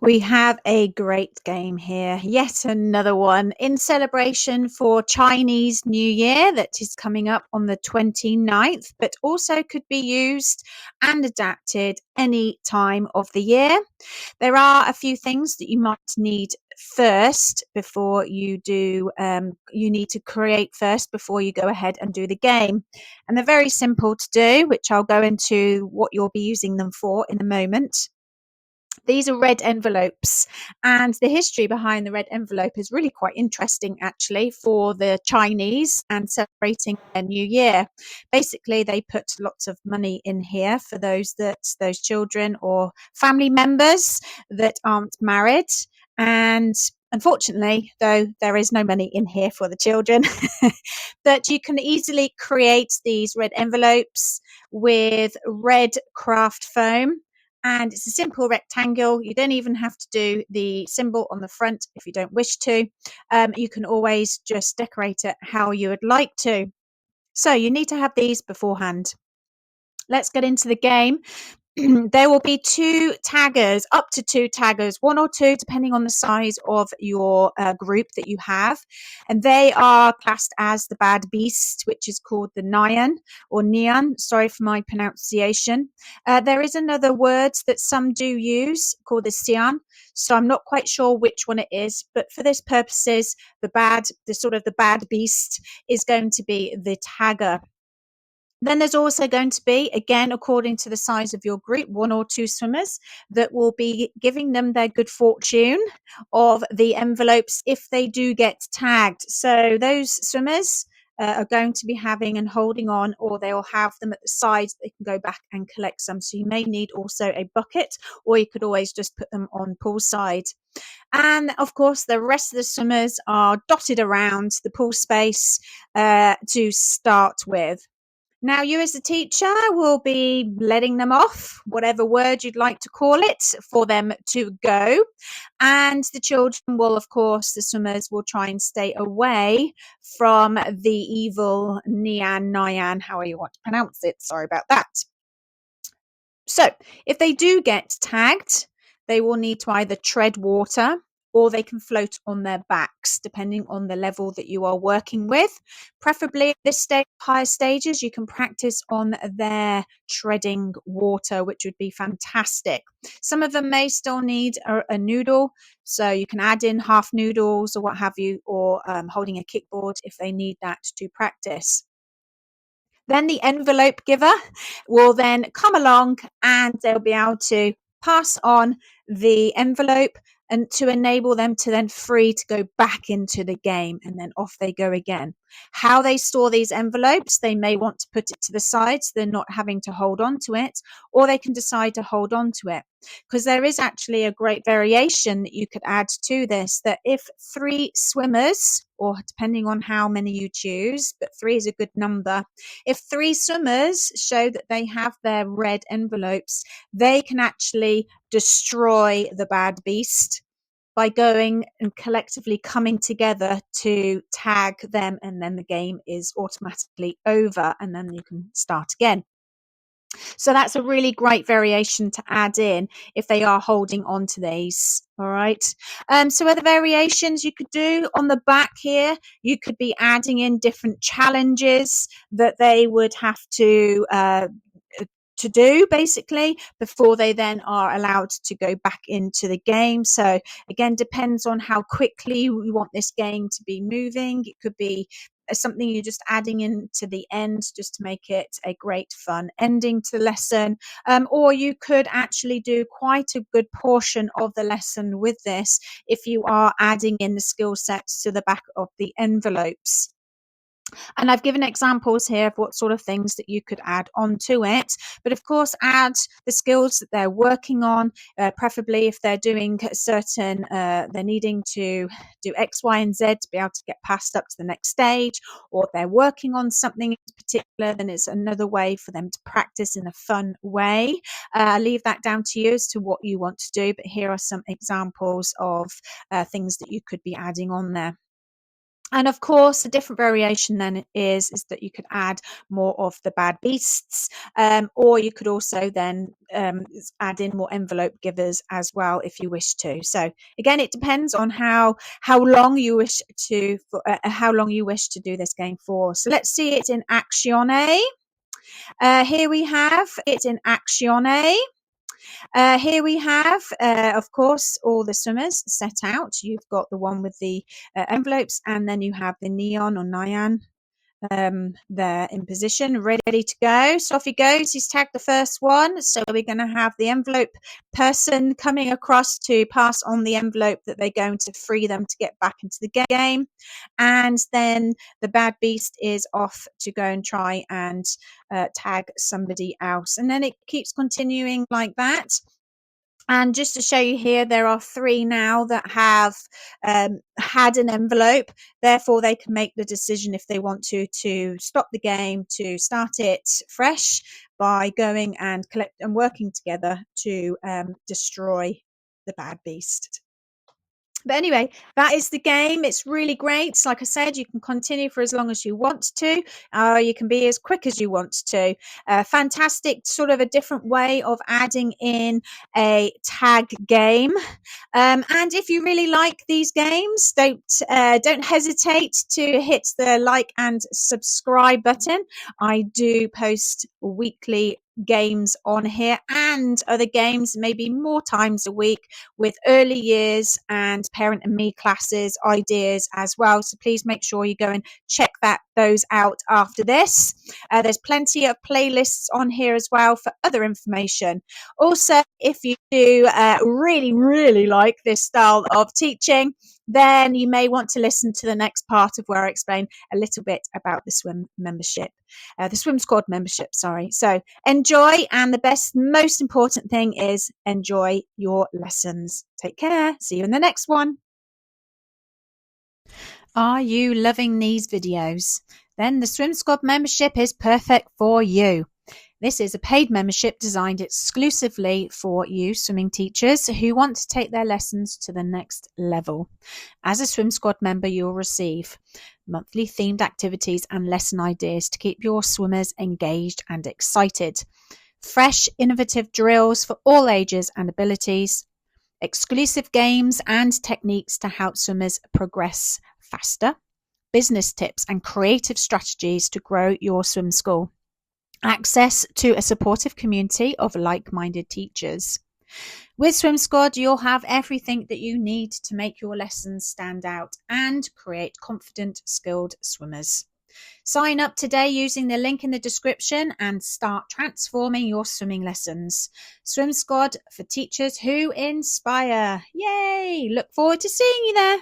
We have a great game here. Yet another one in celebration for Chinese New Year that is coming up on the 29th, but also could be used and adapted any time of the year. There are a few things that you might need first before you do, you need to create first before you go ahead and do the game. And they're very simple to do, which I'll go into what you'll be using them for in a moment. These are red envelopes, and the history behind the red envelope is really quite interesting, actually, for the Chinese and celebrating their new year. Basically, they put lots of money in here for those children or family members that aren't married. And unfortunately, though, there is no money in here for the children, but you can easily create these red envelopes with red craft foam, and it's a simple rectangle. You don't even have to do the symbol on the front if you don't wish to. You can always just decorate it how you would like to. So you need to have these beforehand. Let's get into the game. There will be up to two taggers, one or two, depending on the size of your group that you have. And they are classed as the bad beast, which is called the Nyan or Neon. Sorry for my pronunciation. There is another word that some do use called the Xian. So I'm not quite sure which one it is, but for this purposes, the bad beast is going to be the tagger. Then there's also going to be, again, according to the size of your group, one or two swimmers that will be giving them their good fortune of the envelopes if they do get tagged. So those swimmers are going to be having and holding on, or they'll have them at the sides. They can go back and collect some. So you may need also a bucket, or you could always just put them on poolside. And of course, the rest of the swimmers are dotted around the pool space to start with. Now, you as a teacher will be letting them off, whatever word you'd like to call it, for them to go. And the children will, of course, the swimmers will try and stay away from the evil Nian, Nyan, however you want to pronounce it. Sorry about that. So, if they do get tagged, they will need to either tread water or they can float on their backs, depending on the level that you are working with. Preferably at this stage, higher stages, you can practice on their treading water, which would be fantastic. Some of them may still need a noodle, so you can add in half noodles or what have you, or holding a kickboard if they need that to practice. Then the envelope giver will then come along and they'll be able to pass on the envelope and to enable them to then free to go back into the game, and then off they go again. How they store these envelopes, they may want to put it to the side so they're not having to hold on to it, or they can decide to hold on to it, because there is actually a great variation that you could add to this, that if three swimmers, or depending on how many you choose, but three is a good number, if three swimmers show that they have their red envelopes, they can actually destroy the bad beast by going and collectively coming together to tag them, and then the game is automatically over and then you can start again. So that's a really great variation to add in if they are holding on to these. All right. So other variations you could do on the back here, you could be adding in different challenges that they would have to do basically before they then are allowed to go back into the game. So again, depends on how quickly we want this game to be moving. It could be something you're just adding in to the end just to make it a great fun ending to the lesson, or you could actually do quite a good portion of the lesson with this if you are adding in the skill sets to the back of the envelopes. And I've given examples here of what sort of things that you could add onto it. But of course, add the skills that they're working on, preferably if they're doing they're needing to do X, Y, and Z to be able to get passed up to the next stage, or if they're working on something in particular, then it's another way for them to practice in a fun way. Leave that down to you as to what you want to do. But here are some examples of things that you could be adding on there. And of course, a different variation then is that you could add more of the bad beasts, or you could also then add in more envelope givers as well if you wish to. So again, it depends on how long you wish to do this game for. So let's see it in Azione. Here we have it in Azione. Here we have, of course, all the swimmers set out. You've got the one with the envelopes, and then you have the neon or nyan there in position, ready to go. So off he goes. He's tagged the first one. So we're going to have the envelope person coming across to pass on the envelope that they're going to free them to get back into the game. And then the bad beast is off to go and try and tag somebody else. And then it keeps continuing like that. And just to show you here, there are 3 now that have had an envelope. Therefore, they can make the decision if they want to stop the game, to start it fresh by going and working together to destroy the bad beast. But anyway, that is the game. It's really great. Like I said, you can continue for as long as you want to. You can be as quick as you want to. Fantastic, sort of a different way of adding in a tag game. And if you really like these games, don't hesitate to hit the like and subscribe button. I do post weekly games on here and other games maybe more times a week with early years and parent and me classes ideas as well, so please make sure you go and check those out after this. There's plenty of playlists on here as well for other information. Also, if you do really like this style of teaching, then you may want to listen to the next part of where I explain a little bit about the swim squad membership, sorry. So enjoy, and the most important thing is enjoy your lessons. Take care. See you in the next one. Are you loving these videos? Then the Swim Squad membership is perfect for you. This is a paid membership designed exclusively for you swimming teachers who want to take their lessons to the next level. As a Swim Squad member, you'll receive monthly themed activities and lesson ideas to keep your swimmers engaged and excited, fresh, innovative drills for all ages and abilities, exclusive games and techniques to help swimmers progress faster, business tips and creative strategies to grow your swim school, access to a supportive community of like-minded teachers. With Swim Squad, you'll have everything that you need to make your lessons stand out and create confident, skilled swimmers. Sign up today using the link in the description and start transforming your swimming lessons. Swim Squad for teachers who inspire. Yay! Look forward to seeing you there.